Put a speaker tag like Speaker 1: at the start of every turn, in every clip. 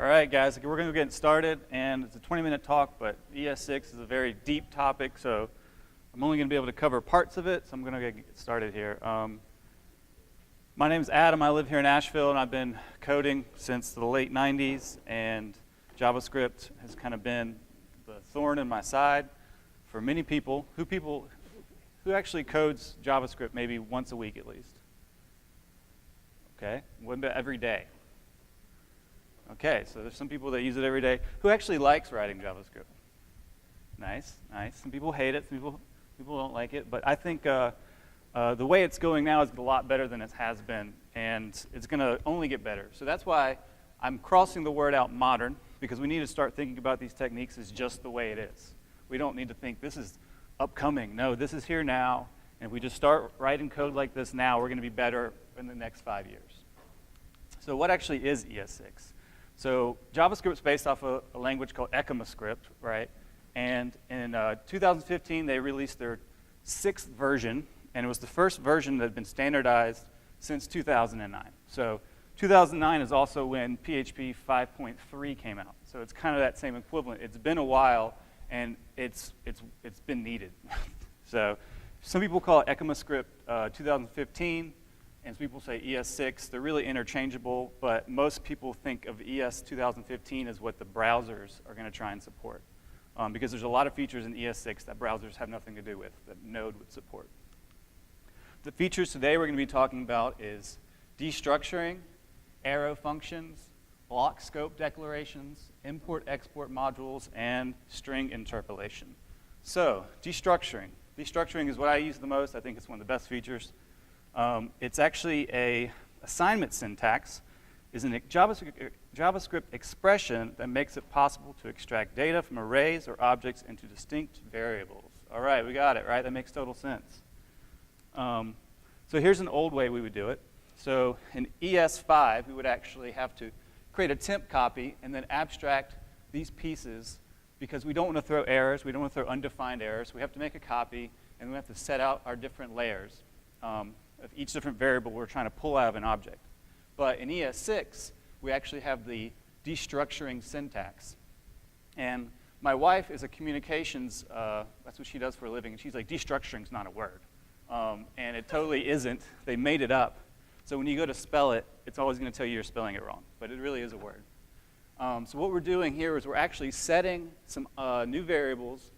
Speaker 1: right, guys, we're going to get started, and it's a 20-minute talk, but ES6 is a very deep topic, so I'm only going to be able to cover parts of it, so I'm going to get started here. My name is Adam. I live here in Asheville, and I've been coding since the late 90s, and JavaScript has kind of been the thorn in my side for many people. Who actually codes JavaScript maybe once a week at least? Okay, what about every day? Okay, so there's some people that use it every day. Who actually likes writing JavaScript? Nice, nice. Some people hate it, some people don't like it, but I think the way it's going now is a lot better than it has been, and it's going to only get better. So that's why I'm crossing the word out modern, because we need to start thinking about these techniques as just the way it is. We don't need to think this is upcoming. No, this is here now, and if we just start writing code like this now, we're going to be better in the next 5 years. So what actually is ES6? So JavaScript's based off a language called ACODESMITH, right? And in 2015, they released their 6th version, and it was the first version that had been standardized since 2009. So 2009 is also when PHP 5.3 came out. So it's kind of that same equivalent. It's been a while, and it's been needed. So some people call it ECMAScript 2015, and some people say ES6. They're really interchangeable, but most people think of ES 2015 as what the browsers are going to try and support, because there's a lot of features in ES6 that browsers have nothing to do with, that Node would support. The features today we're going to be talking about is destructuring, arrow functions, block scope declarations, import-export modules, and string interpolation. So, destructuring. Destructuring is what I use the most. I think it's one of the best features. It's actually a assignment syntax. Is a JavaScript expression that makes it possible to extract data from arrays or objects into distinct variables. All right, we got it, right? That makes total sense. So here's an old way we would do it. So in ES5, we would actually have to create a temp copy and then abstract these pieces, because we don't want to throw errors. We don't want to throw undefined errors. We have to make a copy, and we have to set out our different layers of each different variable we're trying to pull out of an object. But in ES6, we actually have the destructuring syntax. And my wife is a communications, that's what she does for a living, and she's like, destructuring's not a word. And it totally isn't. They made it up. So when you go to spell it, it's always going to tell you you're spelling it wrong. But it really is a word. So what we're doing here is we're actually setting some new variables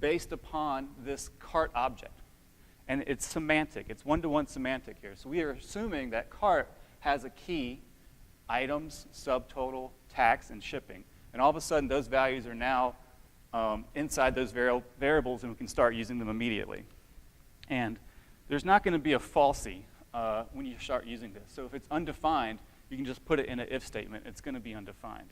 Speaker 1: based upon this cart object. And it's semantic. It's one-to-one semantic here. So we are assuming that cart has a key, items, subtotal, tax, and shipping. And all of a sudden, those values are now inside those variables, and we can start using them immediately. And there's not going to be a falsie when you start using this. So if it's undefined, you can just put it in an if statement. It's going to be undefined.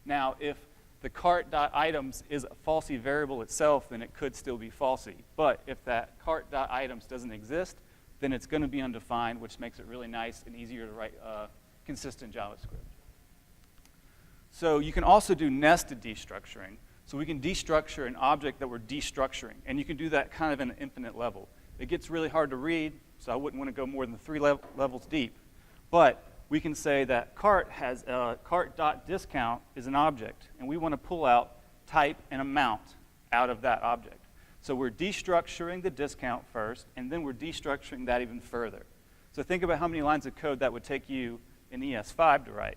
Speaker 1: Now, if the cart.items is a falsy variable itself, then it could still be falsy. But if that cart.items doesn't exist, then it's going to be undefined, which makes it really nice and easier to write consistent JavaScript. So you can also do nested destructuring. So we can destructure an object that we're destructuring, and you can do that kind of in an infinite level. It gets really hard to read, so I wouldn't want to go more than 3 levels deep. But we can say that cart has cart.discount is an object, and we want to pull out type and amount out of that object. So we're destructuring the discount first, and then we're destructuring that even further. So think about how many lines of code that would take you in ES5 to write.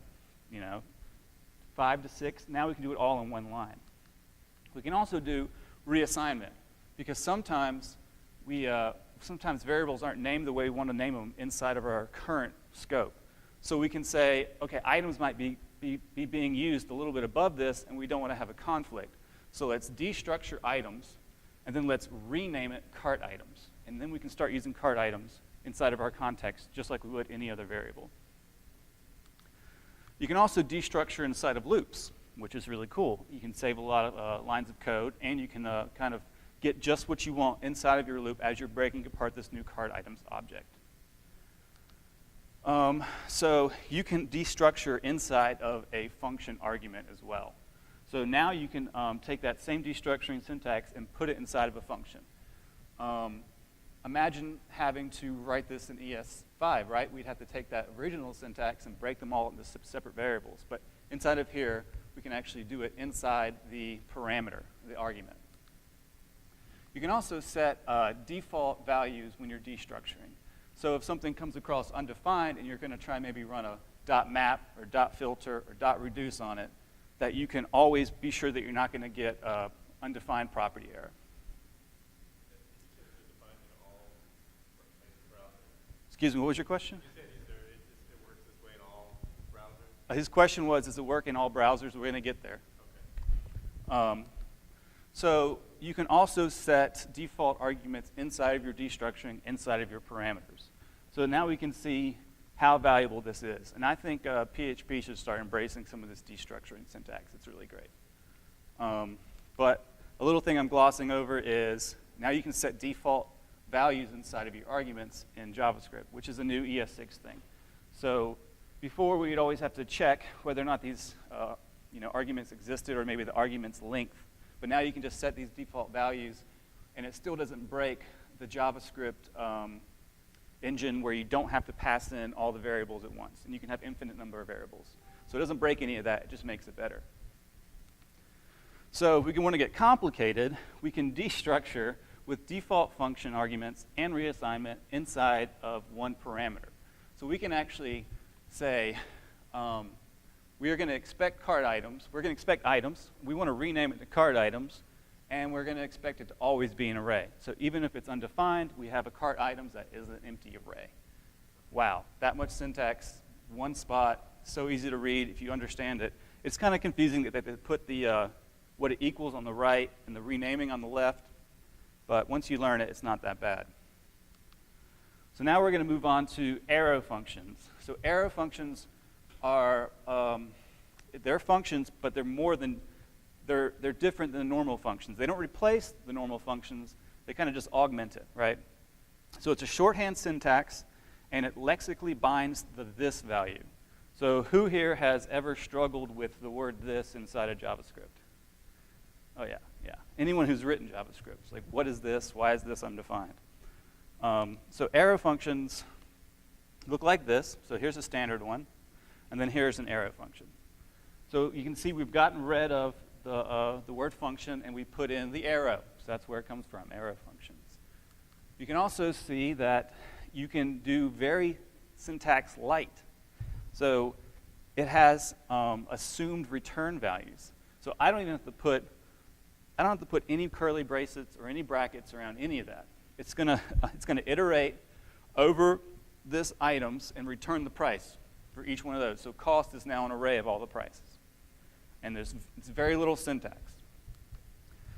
Speaker 1: 5 to 6. Now we can do it all in one line. We can also do reassignment, because sometimes variables aren't named the way we want to name them inside of our current scope. So we can say, okay, items might be being used a little bit above this, and we don't want to have a conflict. So let's destructure items, and then let's rename it cart items. And then we can start using cart items inside of our context, just like we would any other variable. You can also destructure inside of loops, which is really cool. You can save a lot of lines of code, and you can kind of get just what you want inside of your loop as you're breaking apart this new cart items object. So you can destructure inside of a function argument as well. So now you can take that same destructuring syntax and put it inside of a function. Imagine having to write this in ES5, right? We'd have to take that original syntax and break them all into separate variables. But inside of here, we can actually do it inside the parameter, the argument. You can also set default values when you're destructuring. So if something comes across undefined and you're going to try maybe run a .map or .filter or .reduce on it, that you can always be sure that you're not going to get undefined property error. Excuse me, what was your question?
Speaker 2: You said it works this way in all browsers?
Speaker 1: His question was, does it work in all browsers? We're going to get there. Okay. So you can also set default arguments inside of your destructuring, inside of your parameters. So now we can see how valuable this is. And I think PHP should start embracing some of this destructuring syntax. It's really great. But a little thing I'm glossing over is now you can set default values inside of your arguments in JavaScript, which is a new ES6 thing. So before, we'd always have to check whether or not these arguments existed, or maybe the argument's length. But now you can just set these default values, and it still doesn't break the JavaScript engine where you don't have to pass in all the variables at once. And you can have infinite number of variables. So it doesn't break any of that. It just makes it better. So if we want to get complicated, we can destructure with default function arguments and reassignment inside of one parameter. So we can actually say, we are going to expect cart items. We're going to expect items. We want to rename it to cart items, and we're going to expect it to always be an array. So even if it's undefined, we have a cart items that is an empty array. Wow, that much syntax, one spot, so easy to read if you understand it. It's kind of confusing that they put the what it equals on the right and the renaming on the left, but once you learn it, it's not that bad. So now we're going to move on to arrow functions. So arrow functions are they're functions, but they're more than they're different than normal functions. They don't replace the normal functions. They kind of just augment it, right? So it's a shorthand syntax, and it lexically binds the this value. So who here has ever struggled with the word this inside of JavaScript? Oh, yeah, yeah. Anyone who's written JavaScript. It's like, what is this? Why is this undefined? So arrow functions look like this. So here's a standard one. And then here's an arrow function. So you can see we've gotten rid of the word function, and we put in the arrow. So that's where it comes from, arrow functions. You can also see that you can do very syntax light. So it has assumed return values. So I don't even have to put any curly braces or any brackets around any of that. It's gonna iterate over this items and return the price for each one of those. So cost is now an array of all the prices. And it's very little syntax.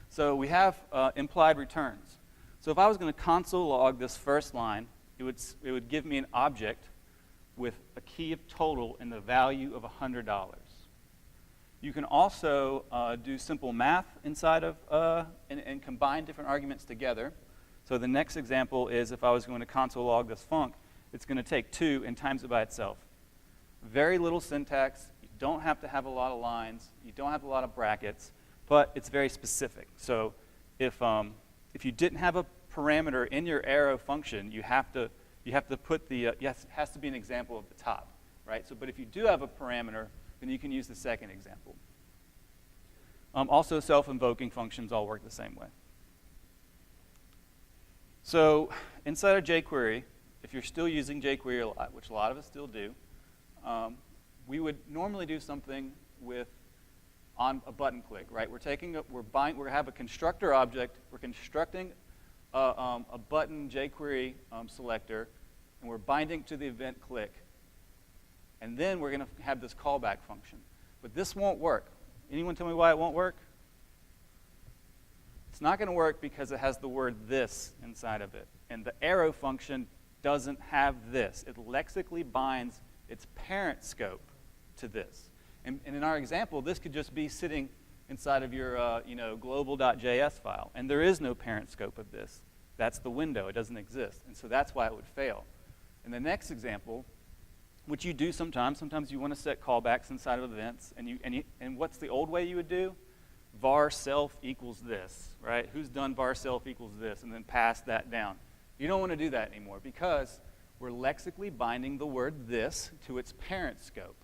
Speaker 1: So we have implied returns. So if I was going to console log this first line, it would give me an object with a key of total and the value of $100. You can also do simple math inside of and combine different arguments together. So the next example is if I was going to console log this func, it's going to take 2 and times it by itself. Very little syntax. You don't have to have a lot of lines. You don't have a lot of brackets, but it's very specific. So if you didn't have a parameter in your arrow function, you have to put the yes, it has to be an example of the top, right? So, but if you do have a parameter, then you can use the second example. Also, self-invoking functions all work the same way. So inside of jQuery, if you're still using jQuery a lot, which a lot of us still do, we would normally do something with on a button click, right? We have a constructor object. We're constructing a button jQuery selector, and we're binding to the event click. And then we're going to have this callback function. But this won't work. Anyone tell me why it won't work? It's not going to work because it has the word this inside of it. And the arrow function doesn't have this. It lexically binds its parent scope to this. And in our example, this could just be sitting inside of your global.js file. And there is no parent scope of this. That's the window. It doesn't exist. And so that's why it would fail. In the next example, which you do sometimes you want to set callbacks inside of events. And what's the old way you would do? Var self equals this, right? Who's done var self equals this, and then pass that down. You don't want to do that anymore because we're lexically binding the word this to its parent scope.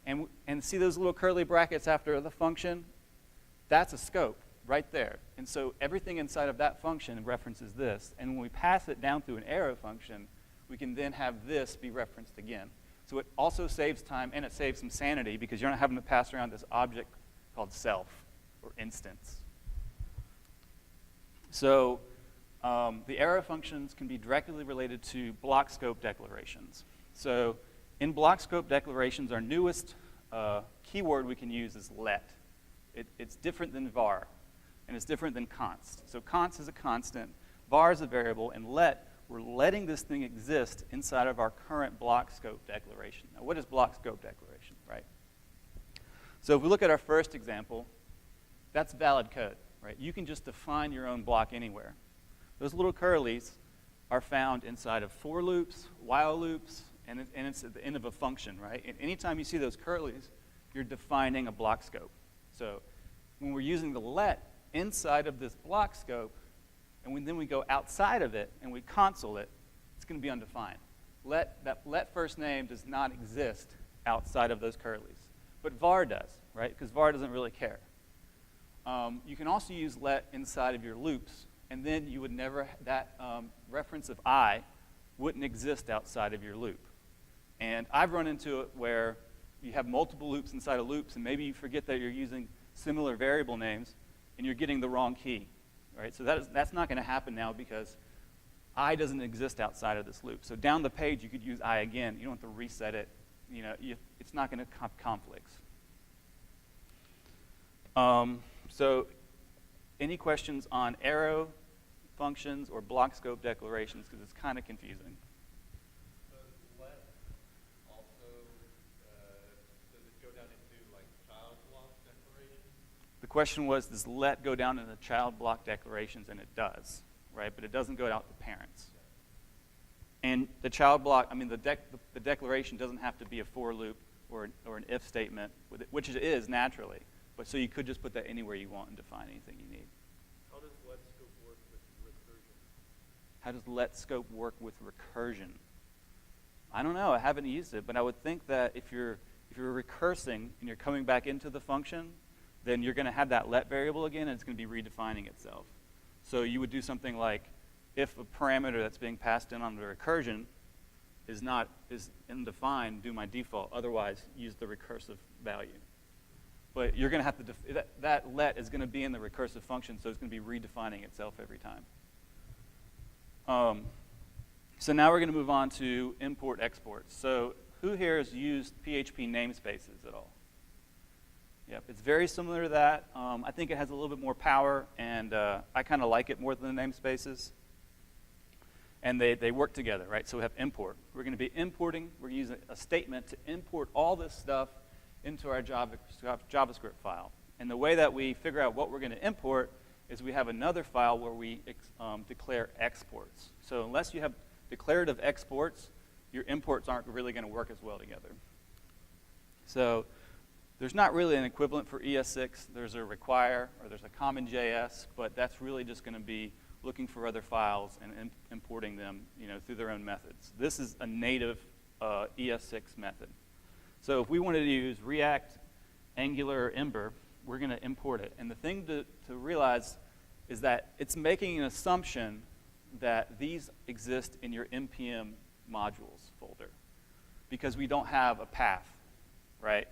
Speaker 1: And see those little curly brackets after the function? That's a scope right there. And so everything inside of that function references this. And when we pass it down through an arrow function, we can then have this be referenced again. So it also saves time, and it saves some sanity, because you're not having to pass around this object called self or instance. So the arrow functions can be directly related to block scope declarations. So in block scope declarations, our newest keyword we can use is let. It's different than var, and it's different than const. So const is a constant, var is a variable, and let, we're letting this thing exist inside of our current block scope declaration. Now, what is block scope declaration, right? So if we look at our first example, that's valid code, right? You can just define your own block anywhere. Those little curlies are found inside of for loops, while loops, and it's at the end of a function, right? And anytime you see those curlies, you're defining a block scope. So when we're using the let inside of this block scope, and then we go outside of it and we console it, it's going to be undefined. That let first name does not exist outside of those curlies. But var does, right? Because var doesn't really care. You can also use let inside of your loops, and then you would never, that reference of I wouldn't exist outside of your loop. And I've run into it where you have multiple loops inside of loops, and maybe you forget that you're using similar variable names, and you're getting the wrong key, right? So that's not going to happen now, because I doesn't exist outside of this loop. So down the page, you could use I again. You don't have to reset it. You know, it's not going to have conflicts. So any questions on arrow functions or block scope declarations, because it's kind of confusing.
Speaker 2: Does let also, does it go down into like child block declarations?
Speaker 1: The question was, does let go down into child block declarations? And it does, right? But it doesn't go out to parents. And the child block, I mean, the declaration doesn't have to be a for loop or an if statement, which it is naturally. But so you could just put that anywhere you want and define anything you need.
Speaker 2: How does let scope work with recursion?
Speaker 1: How does let scope work with recursion? I don't know. I haven't used it, but I would think that if you're recursing and you're coming back into the function, then you're going to have that let variable again, and it's going to be redefining itself. So you would do something like, if a parameter that's being passed in on the recursion is undefined, do my default. Otherwise, use the recursive value. But you're going to have to, that let is going to be in the recursive function, so it's going to be redefining itself every time. So now we're going to move on to import exports. So who here has used PHP namespaces at all? Yep, it's very similar to that. I think it has a little bit more power, and I kind of like it more than the namespaces. And they work together, right? So we have import. We're going to be importing. We're using a statement to import all this stuff into our JavaScript file. And the way that we figure out what we're going to import is we have another file where we declare exports. So unless you have declarative exports, your imports aren't really going to work as well together. So there's not really an equivalent for ES6. There's a require, or there's a common JS, but that's really just going to be looking for other files and importing them, through their own methods. This is a native ES6 method. So if we wanted to use React, Angular, or Ember, we're going to import it. And the thing to realize is that it's making an assumption that these exist in your npm modules folder, because we don't have a path, right?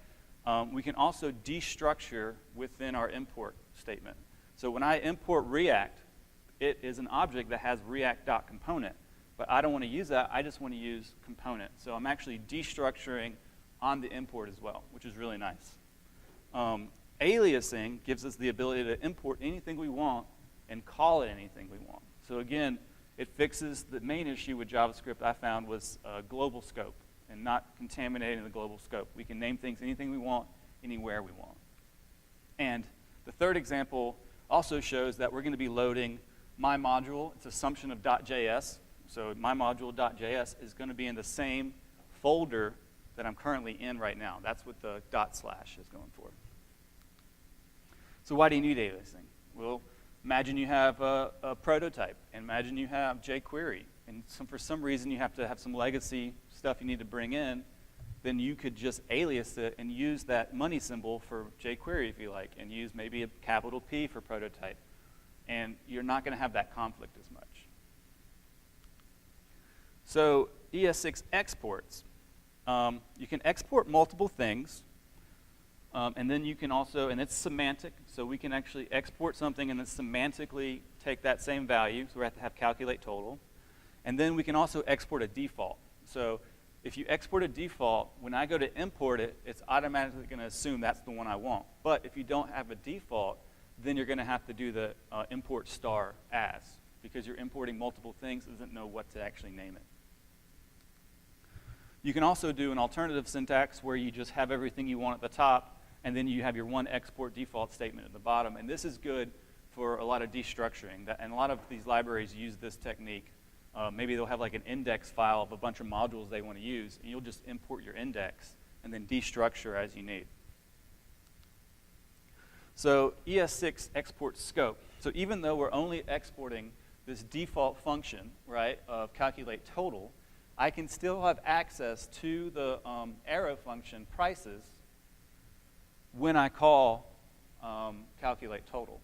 Speaker 1: We can also destructure within our import statement. So when I import React, it is an object that has React.component, but I don't want to use that. I just want to use component. So I'm actually destructuring on the import as well, which is really nice. Aliasing gives us the ability to import anything we want and call it anything we want. So again, it fixes the main issue with JavaScript I found was global scope and not contaminating the global scope. We can name things anything we want, anywhere we want. And the third example also shows that we're going to be loading my module. It's assumption of .js. So my module.js is going to be in the same folder that I'm currently in right now. That's what the / is going for. So why do you need aliasing? Well, imagine you have a prototype. Imagine you have jQuery. And for some reason, you have to have some legacy stuff you need to bring in. then you could just alias it and use that money symbol for jQuery if you like, and use maybe a capital P for prototype. And you're not going to have that conflict as much. So ES6 exports. You can export multiple things, and then you can also, and it's semantic, so we can actually export something and then semantically take that same value, so we have to have calculate total. And then we can also export a default. So if you export a default, when I go to import it, it's automatically going to assume that's the one I want. But if you don't have a default, then you're going to have to do the import star as, because you're importing multiple things, it doesn't know what to actually name it. You can also do an alternative syntax where you just have everything you want at the top, and then you have your one export default statement at the bottom. And this is good for a lot of destructuring. And a lot of these libraries use this technique. Maybe they'll have like an index file of a bunch of modules they want to use, and you'll just import your index and then destructure as you need. So ES6 exports scope. So even though we're only exporting this default function, right, of calculate total, I can still have access to the arrow function prices when I call calculate total.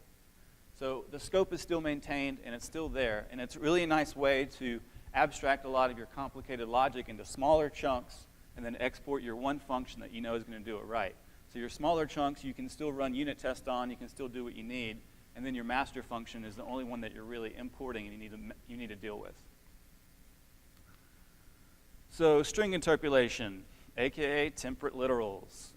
Speaker 1: So the scope is still maintained, and it's still there. And it's really a nice way to abstract a lot of your complicated logic into smaller chunks and then export your one function that you know is going to do it right. So your smaller chunks, you can still run unit test on. You can still do what you need. And then your master function is the only one that you're really importing and you need to deal with. So string interpolation, a.k.a. temperate literals.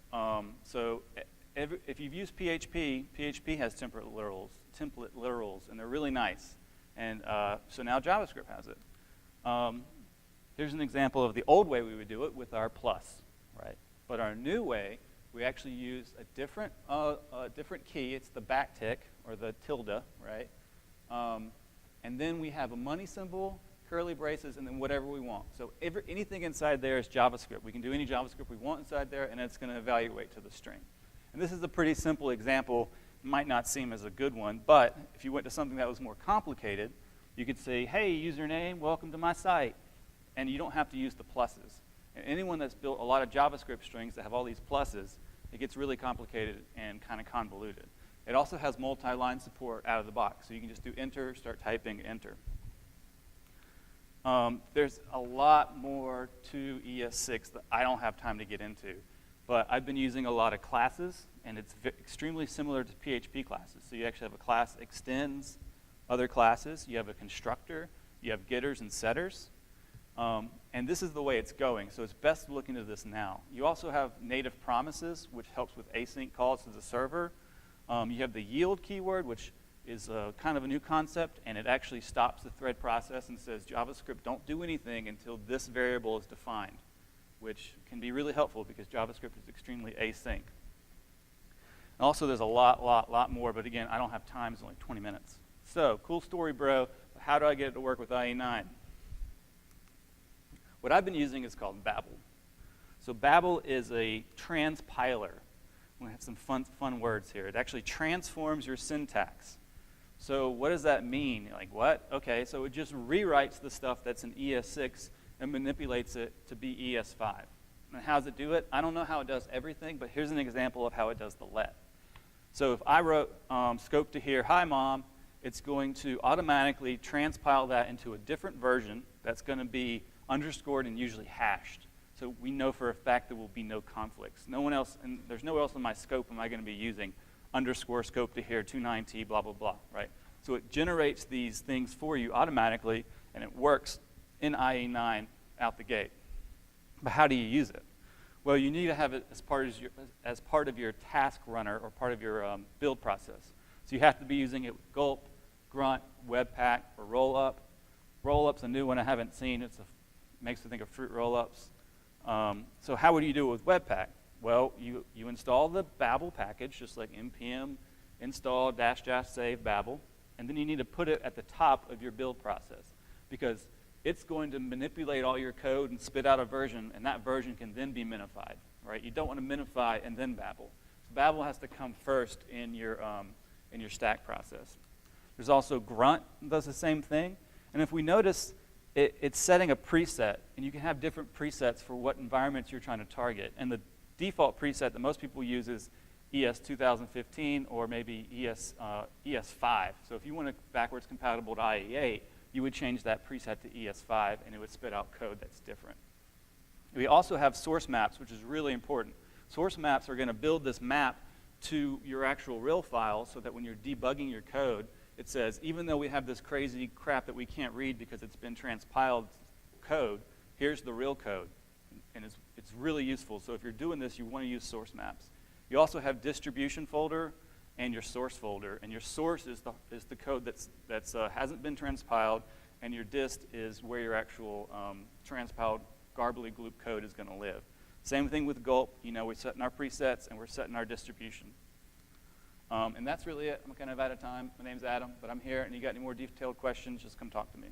Speaker 1: If you've used PHP, PHP has template literals, and they're really nice. And so now JavaScript has it. Here's an example of the old way we would do it with our plus, right? But our new way, we actually use a different key. It's the backtick, or the tilde, right? And then we have a money symbol, curly braces, and then whatever we want. So anything inside there is JavaScript. We can do any JavaScript we want inside there, and it's going to evaluate to the string. And this is a pretty simple example. It might not seem as a good one, but if you went to something that was more complicated, you could say, hey, username, welcome to my site. And you don't have to use the pluses. And anyone that's built a lot of JavaScript strings that have all these pluses, it gets really complicated and kind of convoluted. It also has multi-line support out of the box. So you can just do enter, start typing, enter. There's a lot more to ES6 that I don't have time to get into. But I've been using a lot of classes, and it's extremely similar to PHP classes. So you actually have a class extends other classes. You have a constructor. You have getters and setters. And this is the way it's going. So it's best to look into this now. You also have native promises, which helps with async calls to the server. You have the yield keyword, which is kind of a new concept, and it actually stops the thread process and says, JavaScript, don't do anything until this variable is defined, which can be really helpful because JavaScript is extremely async. And also, there's a lot more, but again, I don't have time. It's only 20 minutes. So, cool story, bro. How do I get it to work with IE9? What I've been using is called Babel. So Babel is a transpiler. I'm going to have some fun words here. It actually transforms your syntax. So what does that mean? You're like, what? Okay, so it just rewrites the stuff that's in ES6 and manipulates it to be ES5. And how does it do it? I don't know how it does everything, but here's an example of how it does the let. So if I wrote scope to here, hi mom, it's going to automatically transpile that into a different version that's going to be underscored and usually hashed. So we know for a fact there will be no conflicts. No one else, and there's nowhere else in my scope am I going to be using underscore scope to here 29t blah blah blah, right? So it generates these things for you automatically, and it works in IE9 out the gate. But how do you use it? Well, you need to have it as part of your task runner or part of your build process. So you have to be using it with Gulp, Grunt, Webpack, or Rollup. Rollup's a new one I haven't seen. It makes me think of fruit rollups. So how would you do it with Webpack? Well, you install the Babel package, just like npm install -- save Babel, and then you need to put it at the top of your build process because it's going to manipulate all your code and spit out a version, and that version can then be minified, right? You don't want to minify and then Babel. So Babel has to come first in your stack process. There's also Grunt that does the same thing, and if we notice, it's setting a preset, and you can have different presets for what environments you're trying to target. And the default preset that most people use is ES 2015 or maybe ES5. So if you want it backwards compatible to IE8, you would change that preset to ES5, and it would spit out code that's different. We also have source maps, which is really important. Source maps are going to build this map to your actual real file so that when you're debugging your code, it says, even though we have this crazy crap that we can't read because it's been transpiled code, here's the real code. And it's really useful. So if you're doing this, you want to use source maps. You also have distribution folder and your source folder. And your source is the code that's hasn't been transpiled, and your dist is where your actual transpiled garbly gloop code is going to live. Same thing with gulp. You know, we're setting our presets and we're setting our distribution. And that's really it. I'm kind of out of time. My name's Adam, but I'm here, and you got any more detailed questions, just come talk to me.